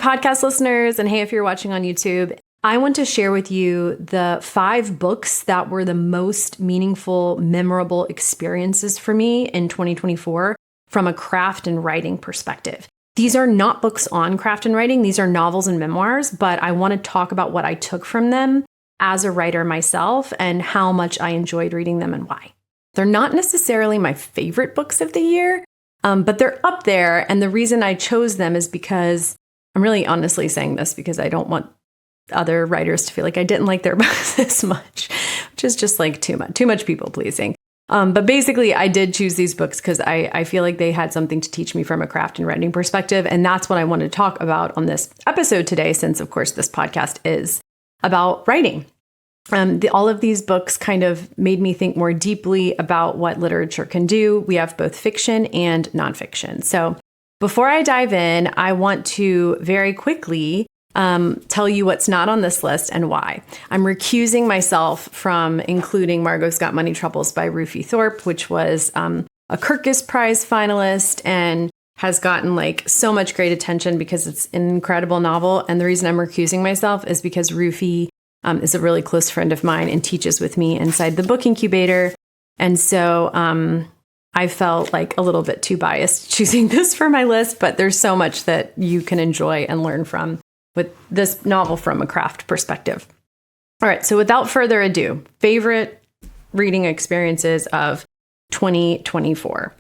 podcast listeners, and hey, if you're watching on YouTube, I want to share with you the 5 books that were the most meaningful, memorable experiences for me in 2024 from a craft and writing perspective. These are not books on craft and writing. These are novels and memoirs, but I want to talk about what I took from them as a writer myself and how much I enjoyed reading them and why. They're not necessarily my favorite books of the year, but they're up there. And the reason I chose them is because I'm really honestly saying this because I don't want other writers to feel like I didn't like their books this much, which is just like too much people pleasing. But basically, I did choose these books because I feel like they had something to teach me from a craft and writing perspective. And that's what I want to talk about on this episode today, since, of course, this podcast is about writing. All of these books kind of made me think more deeply about what literature can do. We have both fiction and nonfiction. So before I dive in, I want to very quickly tell you what's not on this list and why. I'm recusing myself from including Margot's Got Money Troubles by Rufi Thorpe, which was a Kirkus Prize finalist and has gotten like so much great attention because it's an incredible novel. And the reason I'm recusing myself is because Rufi is a really close friend of mine and teaches with me inside the book incubator. And so I felt like a little bit too biased choosing this for my list, but there's so much that you can enjoy and learn from with this novel from a craft perspective. All right, so without further ado, favorite reading experiences of 2024.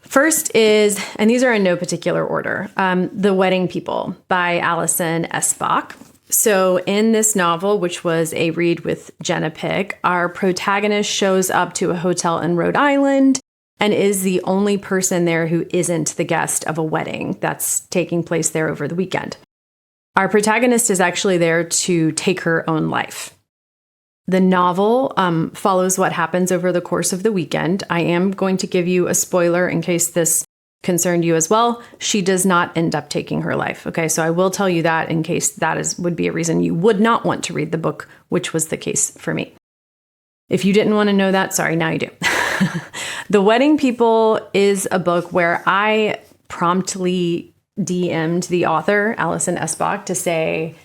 First is, and these are in no particular order, The Wedding People by Alison Esbach. So in this novel, which was a read with Jenna Pick, our protagonist shows up to a hotel in Rhode Island and is the only person there who isn't the guest of a wedding that's taking place there over the weekend. Our protagonist is actually there to take her own life. The novel follows what happens over the course of the weekend. I am going to give you a spoiler in case this concerned you as well. She does not end up taking her life. Okay, so I will tell you that in case that would be a reason you would not want to read the book, which was the case for me. If you didn't want to know that, sorry, now you do. The Wedding People is a book where I promptly DM'd the author, Alison Esbach, to say,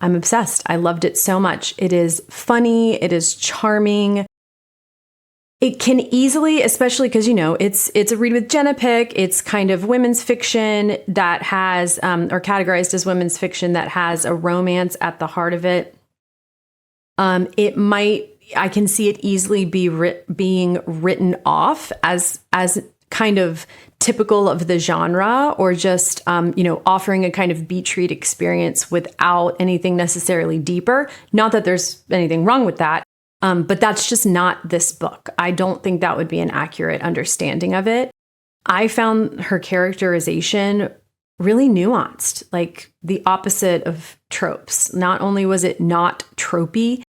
I'm obsessed. I loved it so much. It is funny. It is charming. It can easily, especially because, it's a read with Jenna Pick. It's kind of women's fiction that has, or categorized as women's fiction that has a romance at the heart of it. I can see it easily being written off as kind of typical of the genre, or just, offering a kind of beach read experience without anything necessarily deeper. Not that there's anything wrong with that. But that's just not this book. I don't think that would be an accurate understanding of it. I found her characterization really nuanced, like the opposite of tropes. Not only was it not tropey,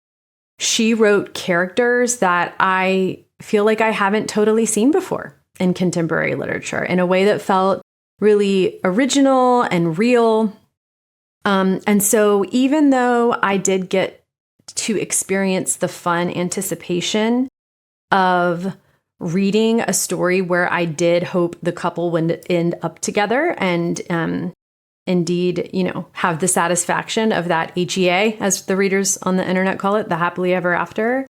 she wrote characters that I feel like I haven't totally seen before in contemporary literature in a way that felt really original and real. And so even though I did get to experience the fun anticipation of reading a story where I did hope the couple would end up together and indeed, have the satisfaction of that HEA, as the readers on the internet call it, the happily ever after.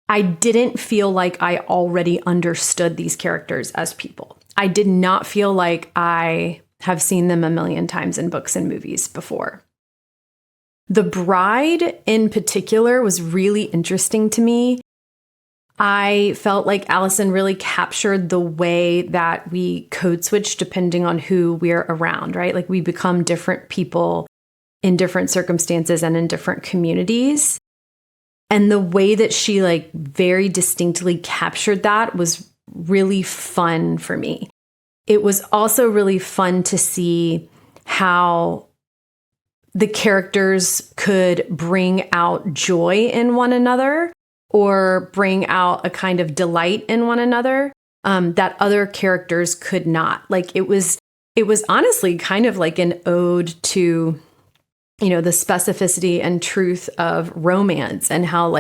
I didn't feel like I already understood these characters as people. I did not feel like I have seen them a million times in books and movies before. The Bride in particular was really interesting to me. I felt like Alison really captured the way that we code switch depending on who we're around, right? Like we become different people in different circumstances and in different communities. And the way that she very distinctly captured that was really fun for me. It was also really fun to see how the characters could bring out joy in one another or bring out a kind of delight in one another that other characters could not. It was honestly kind of like an ode to, the specificity and truth of romance and how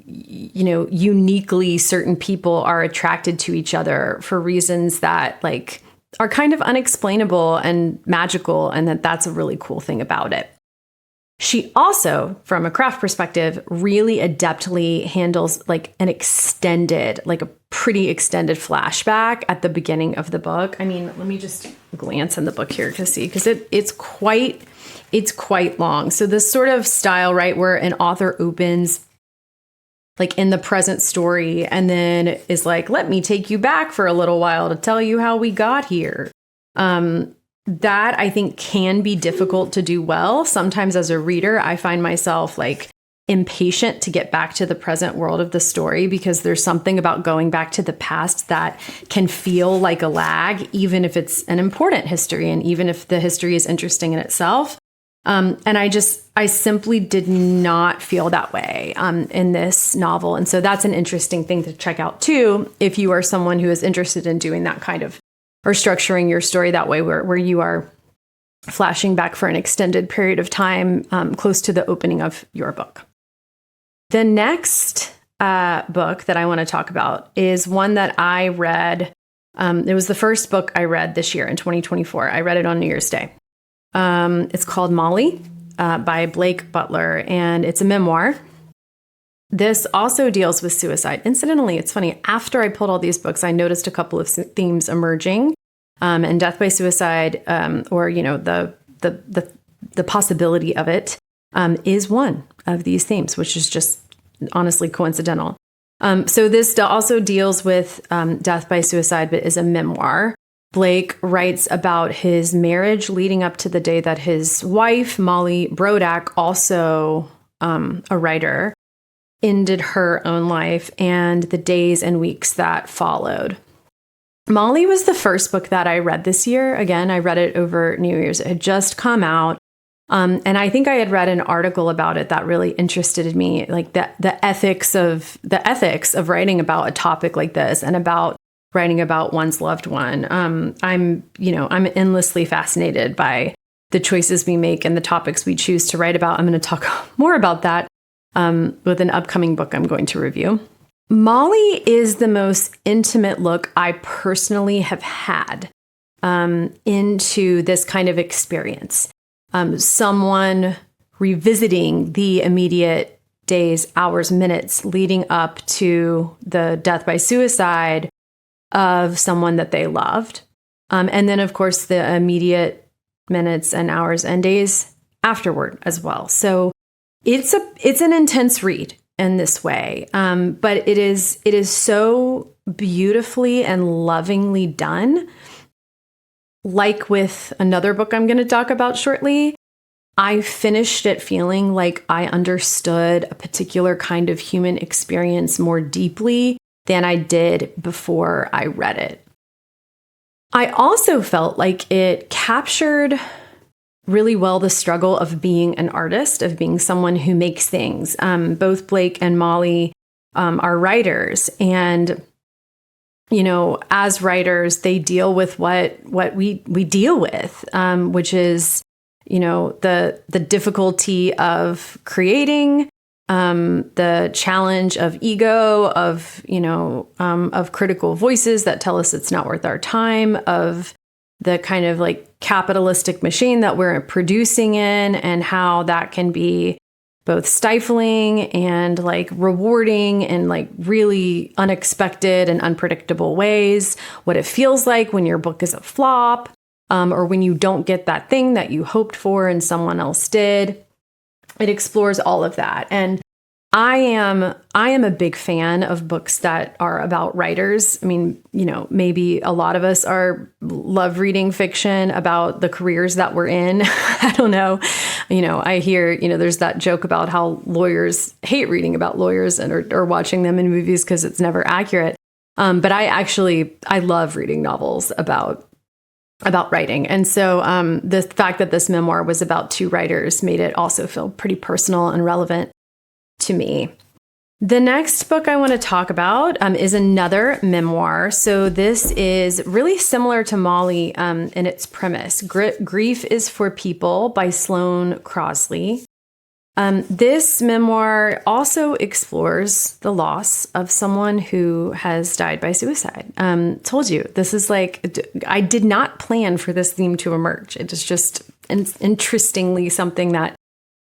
uniquely certain people are attracted to each other for reasons that are kind of unexplainable and magical, and that's a really cool thing about it. She also, from a craft perspective, really adeptly handles like an extended, like a pretty extended flashback at the beginning of the book. I mean, let me just glance in the book here to see, because it's quite long. So this sort of style, right, where an author opens like in the present story and then is like, let me take you back for a little while to tell you how we got here. That I think can be difficult to do well. Sometimes as a reader, I find myself like impatient to get back to the present world of the story, because there's something about going back to the past that can feel like a lag, even if it's an important history and even if the history is interesting in itself. And I simply did not feel that way in this novel. And so that's an interesting thing to check out too, if you are someone who is interested in doing that kind of, or structuring your story that way, where you are flashing back for an extended period of time close to the opening of your book. The next book that I want to talk about is one that I read. It was the first book I read this year in 2024. I read it on New Year's Day. It's called Molly by Blake Butler, and it's a memoir. This also deals with suicide. Incidentally, it's funny. After I pulled all these books, I noticed a couple of themes emerging, and death by suicide, or the possibility of it, is one of these themes, which is just honestly coincidental. So this also deals with death by suicide, but is a memoir. Blake writes about his marriage leading up to the day that his wife, Molly Brodak, also a writer, ended her own life and the days and weeks that followed. Molly was the first book that I read this year. Again, I read it over New Year's. It had just come out. And I think I had read an article about it that really interested me, like the ethics of writing about a topic like this and about writing about one's loved one. I'm endlessly fascinated by the choices we make and the topics we choose to write about. I'm going to talk more about that with an upcoming book I'm going to review. Molly is the most intimate look I personally have had into this kind of experience. Someone revisiting the immediate days, hours, minutes leading up to the death by suicide of someone that they loved. And then, of course, the immediate minutes and hours and days afterward as well. So it's an intense read in this way. But it is so beautifully and lovingly done. Like with another book I'm going to talk about shortly, I finished it feeling like I understood a particular kind of human experience more deeply than I did before I read it. I also felt like it captured really well the struggle of being an artist, of being someone who makes things. Both Blake and Molly are writers, and as writers, they deal with what we deal with, which is, the difficulty of creating, the challenge of ego, of critical voices that tell us it's not worth our time, of the kind of like capitalistic machine that we're producing in, and how that can be both stifling and like rewarding in like really unexpected and unpredictable ways. What it feels like when your book is a flop, or when you don't get that thing that you hoped for and someone else did. It explores all of that. And I am a big fan of books that are about writers. I mean, maybe a lot of us love reading fiction about the careers that we're in. I don't know. I hear, there's that joke about how lawyers hate reading about lawyers or watching them in movies because it's never accurate. But I love reading novels about writing. And so the fact that this memoir was about two writers made it also feel pretty personal and relevant to me. The next book I want to talk about is another memoir. So this is really similar to Molly in its premise. Grief is for People by Sloane Crosley. This memoir also explores the loss of someone who has died by suicide. Told you, this is like, I did not plan for this theme to emerge. It is just interestingly something that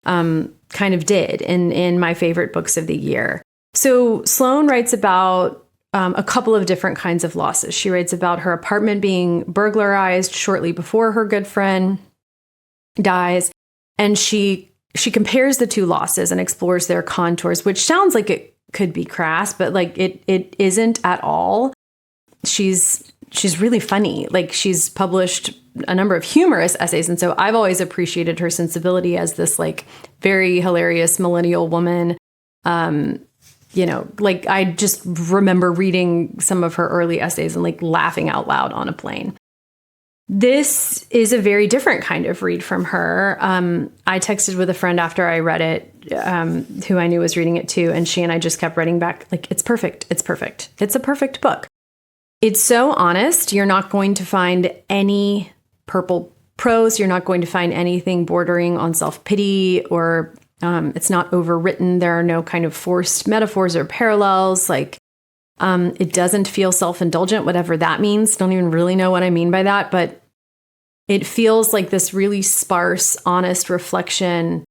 kind of did in my favorite books of the year. So Sloane writes about a couple of different kinds of losses. She writes about her apartment being burglarized shortly before her good friend dies, and she compares the two losses and explores their contours, which sounds like it could be crass, but like it isn't at all. She's really funny. Like, she's published a number of humorous essays, and so I've always appreciated her sensibility as this like very hilarious millennial woman. Like, I just remember reading some of her early essays and like laughing out loud on a plane. This is a very different kind of read from her. I texted with a friend after I read it, who I knew was reading it too, and she and I just kept writing back, like, it's perfect. It's perfect. It's a perfect book. It's so honest. You're not going to find any purple prose. You're not going to find anything bordering on self-pity, or it's not overwritten. There are no kind of forced metaphors or parallels. Like, it doesn't feel self-indulgent, whatever that means. Don't even really know what I mean by that, but it feels like this really sparse, honest reflection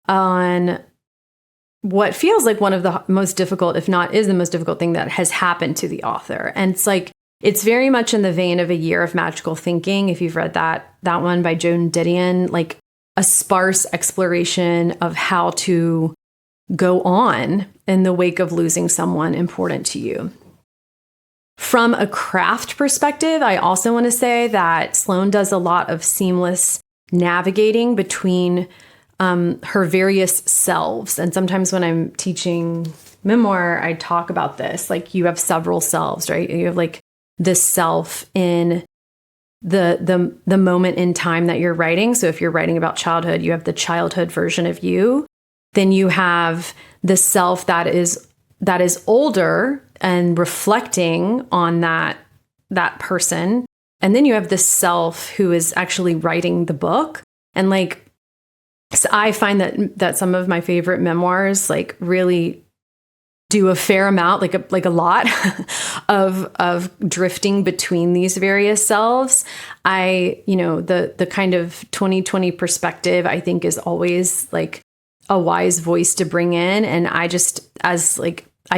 on what feels like one of the most difficult, if not is the most difficult thing that has happened to the author. And it's like, it's very much in the vein of A Year of Magical Thinking. If you've read that one by Joan Didion, like a sparse exploration of how to go on in the wake of losing someone important to you. From a craft perspective, I also want to say that Sloane does a lot of seamless navigating between her various selves. And sometimes when I'm teaching memoir, I talk about this. Like, you have several selves, right? You have like this self in the moment in time that you're writing. So if you're writing about childhood, you have the childhood version of you. Then you have the self that is older and reflecting on that person. And then you have the self who is actually writing the book. And like, so I find that some of my favorite memoirs like really do a fair amount, like a lot of drifting between these various selves. The kind of 2020 perspective, I think, is always like a wise voice to bring in. And I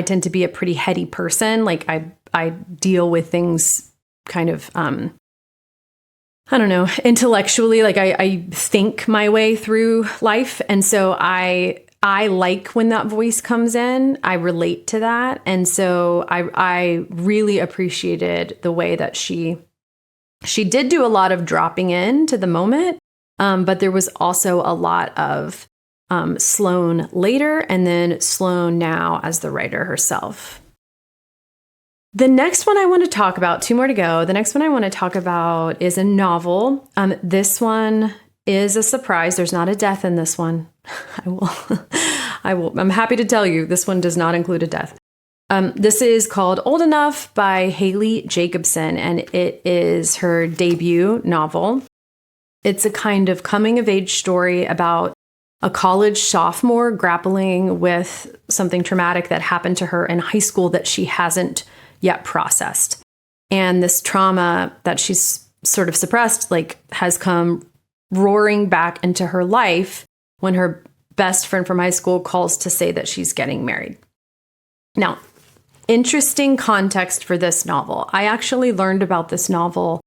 tend to be a pretty heady person. Like, I deal with things kind of, I don't know, intellectually. Like, I think my way through life. And so I like when that voice comes in. I relate to that. And so I really appreciated the way that she did do a lot of dropping into the moment. But there was also a lot of Sloane later, and then Sloane now as the writer herself. The next one I want to talk about, two more to go. The next one I want to talk about is a novel. This one is a surprise. There's not a death in this one. I will. I'm happy to tell you, this one does not include a death. This is called Old Enough by Haley Jacobson, and it is her debut novel. It's a kind of coming of age story about a college sophomore grappling with something traumatic that happened to her in high school that she hasn't yet processed. And this trauma that she's sort of suppressed, like, has come roaring back into her life when her best friend from high school calls to say that she's getting married. Now, interesting context for this novel. I actually learned about this novel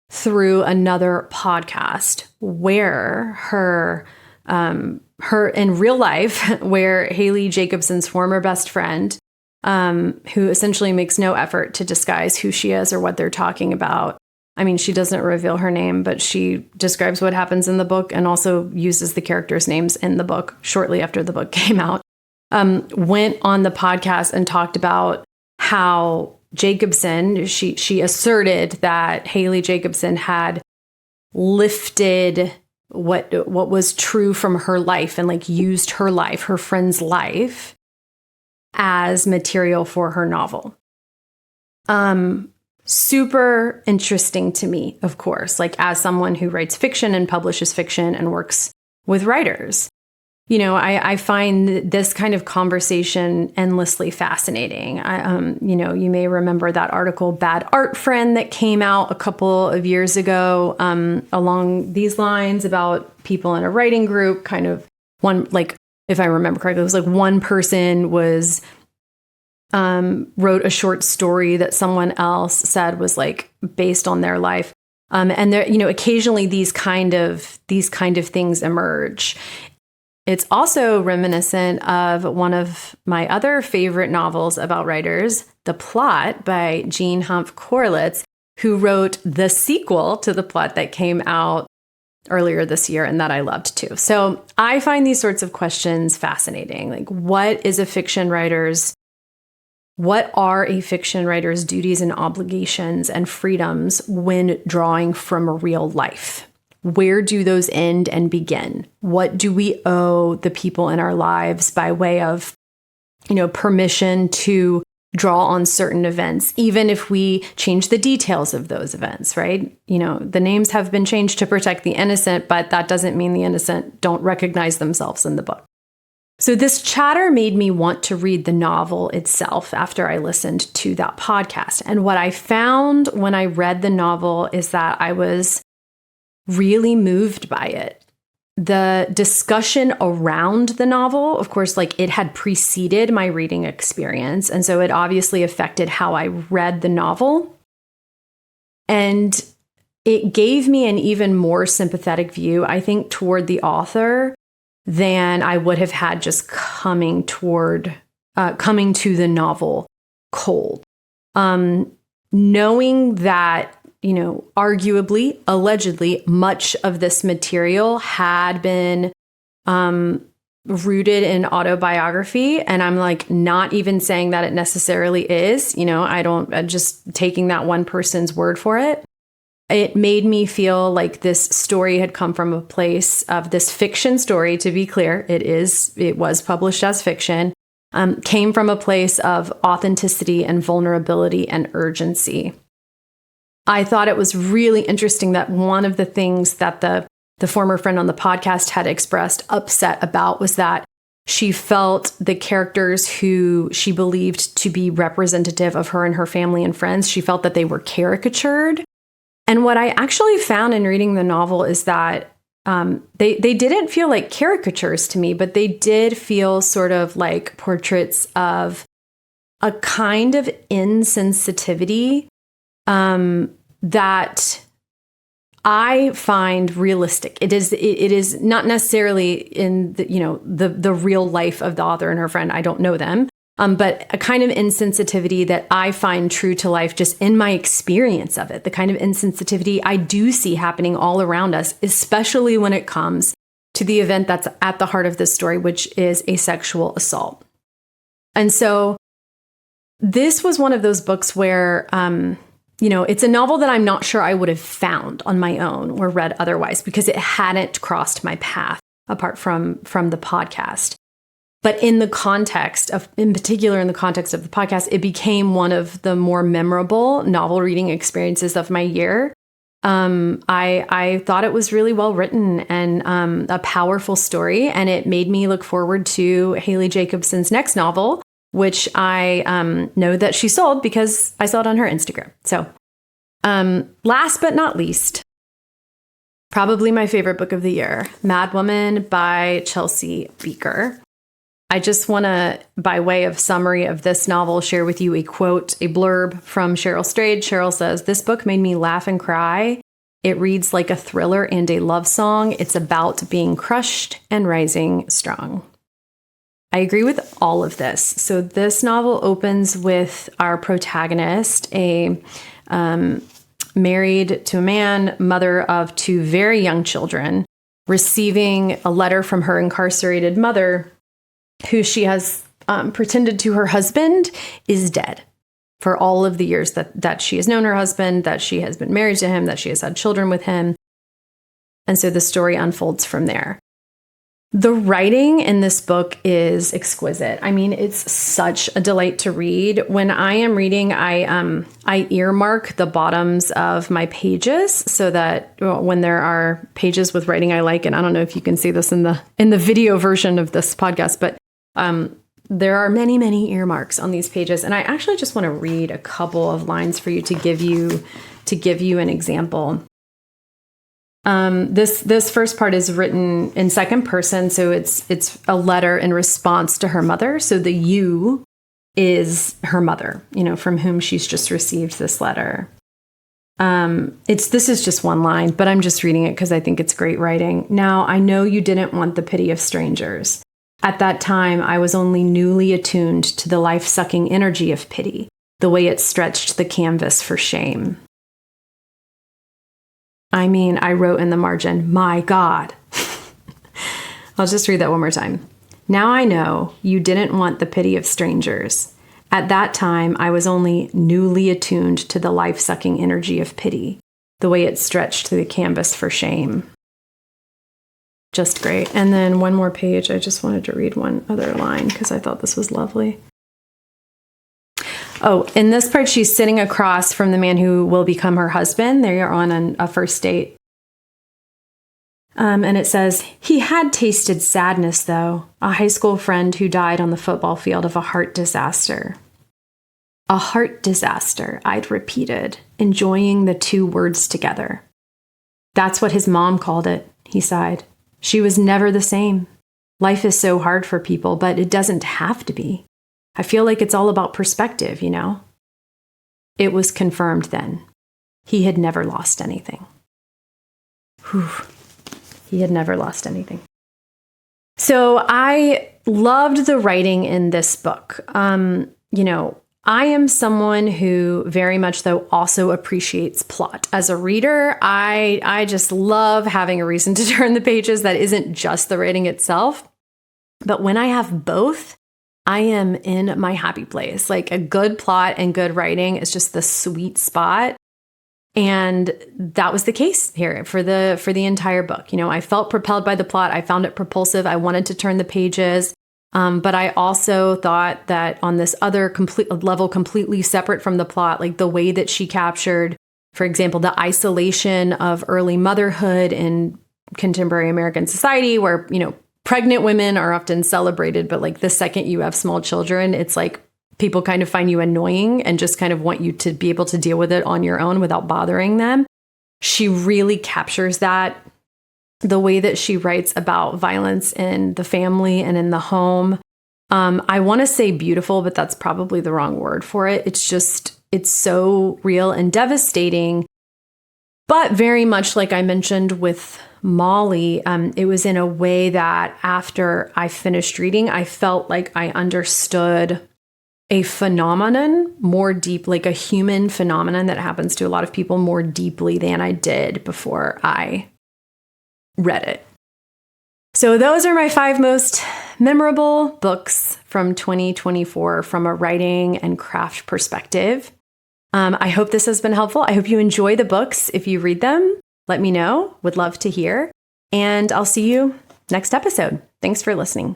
through another podcast where her in real life, where Haley Jacobson's former best friend, who essentially makes no effort to disguise who she is or what they're talking about. I mean, she doesn't reveal her name, but she describes what happens in the book and also uses the characters' names in the book shortly after the book came out. Went on the podcast and talked about how Jacobson, she asserted that Haley Jacobson had lifted what was true from her life and like used her life, her friend's life, as material for her novel. Super interesting to me, of course, like as someone who writes fiction and publishes fiction and works with writers. I find this kind of conversation endlessly fascinating. You may remember that article, Bad Art Friend, that came out a couple of years ago along these lines about people in a writing group, kind of one, like, if I remember correctly, it was like one person wrote a short story that someone else said was like based on their life. And there, occasionally these kind of things emerge. It's also reminiscent of one of my other favorite novels about writers, The Plot by Jean Humph Corlitz, who wrote the sequel to The Plot that came out earlier this year and that I loved too. So I find these sorts of questions fascinating. Like, what are a fiction writer's duties and obligations and freedoms when drawing from a real life? Where do those end and begin? What do we owe the people in our lives by way of, permission to draw on certain events, even if we change the details of those events, right? The names have been changed to protect the innocent, but that doesn't mean the innocent don't recognize themselves in the book. So this chatter made me want to read the novel itself after I listened to that podcast. And what I found when I read the novel is that I was really moved by it. The discussion around the novel, of course, like, it had preceded my reading experience. And so it obviously affected how I read the novel. And it gave me an even more sympathetic view, I think, toward the author than I would have had just coming to the novel cold. Knowing that, arguably, allegedly, much of this material had been rooted in autobiography. And I'm like, not even saying that it necessarily is, I'm just taking that one person's word for it. It made me feel like this story had come from a place of this fiction story, to be clear. It was published as fiction, came from a place of authenticity and vulnerability and urgency. I thought it was really interesting that one of the things that the former friend on the podcast had expressed upset about was that she felt the characters who she believed to be representative of her and her family and friends, she felt that they were caricatured. And what I actually found in reading the novel is that they didn't feel like caricatures to me, but they did feel sort of like portraits of a kind of insensitivity that I find realistic. It is not necessarily in the real life of the author and her friend. I don't know them. But a kind of insensitivity that I find true to life just in my experience of it, the kind of insensitivity I do see happening all around us, especially when it comes to the event that's at the heart of this story, which is a sexual assault. And so this was one of those books where, it's a novel that I'm not sure I would have found on my own or read otherwise because it hadn't crossed my path apart from the podcast. But in particular in the context of the podcast, it became one of the more memorable novel reading experiences of my year. I thought it was really well written and a powerful story, and it made me look forward to Haley Jacobson's next novel, which I know that she sold because I saw it on her Instagram. So last but not least, probably my favorite book of the year, Madwoman by Chelsea Beaker. I just want to, by way of summary of this novel, share with you a quote, a blurb from Cheryl Strayed. Cheryl says, "This book made me laugh and cry. It reads like a thriller and a love song. It's about being crushed and rising strong." I agree with all of this. So this novel opens with our protagonist, a married to a man, mother of two very young children, receiving a letter from her incarcerated mother, who she has pretended to her husband is dead for all of the years that she has known her husband, that she has been married to him, that she has had children with him. And so the story unfolds from there. The writing in this book is exquisite. I mean, it's such a delight to read. When I am reading, I earmark the bottoms of my pages so that when there are pages with writing I like, and I don't know if you can see this in the video version of this podcast, but there are many, many earmarks on these pages. And I actually just want to read a couple of lines for you to give you an example. This first part is written in second person, so it's a letter in response to her mother. So the you is her mother, from whom she's just received this letter. This is just one line, but I'm just reading it because I think it's great writing. Now, I know you didn't want the pity of strangers. At that time, I was only newly attuned to the life-sucking energy of pity, the way it stretched the canvas for shame. I mean, I wrote in the margin, my God. I'll just read that one more time. Now I know you didn't want the pity of strangers. At that time, I was only newly attuned to the life-sucking energy of pity, the way it stretched the canvas for shame. Just great. And then one more page. I just wanted to read one other line because I thought this was lovely. Oh, in this part, she's sitting across from the man who will become her husband. They are on a first date. And it says, he had tasted sadness, though, a high school friend who died on the football field of a heart disaster. A heart disaster, I'd repeated, enjoying the two words together. That's what his mom called it, he sighed. She was never the same. Life is so hard for people, but it doesn't have to be. I feel like it's all about perspective, It was confirmed then. He had never lost anything. Whew. He had never lost anything. So I loved the writing in this book. I am someone who very much, though, also appreciates plot. As a reader, I just love having a reason to turn the pages that isn't just the writing itself. But when I have both, I am in my happy place. Like a good plot and good writing is just the sweet spot. And that was the case here for the entire book. I felt propelled by the plot. I found it propulsive. I wanted to turn the pages. But I also thought that on this other level, completely separate from the plot, like the way that she captured, for example, the isolation of early motherhood in contemporary American society where, pregnant women are often celebrated, but like the second you have small children, it's like people kind of find you annoying and just kind of want you to be able to deal with it on your own without bothering them. She really captures that. The way that she writes about violence in the family and in the home. I want to say beautiful, but that's probably the wrong word for it. It's so real and devastating. But very much like I mentioned with Molly, it was in a way that after I finished reading, I felt like I understood a phenomenon more deep, like a human phenomenon that happens to a lot of people more deeply than I did before I read it. So those are my 5 most memorable books from 2024 from a writing and craft perspective. I hope this has been helpful. I hope you enjoy the books. If you read them, let me know. Would love to hear. And I'll see you next episode. Thanks for listening.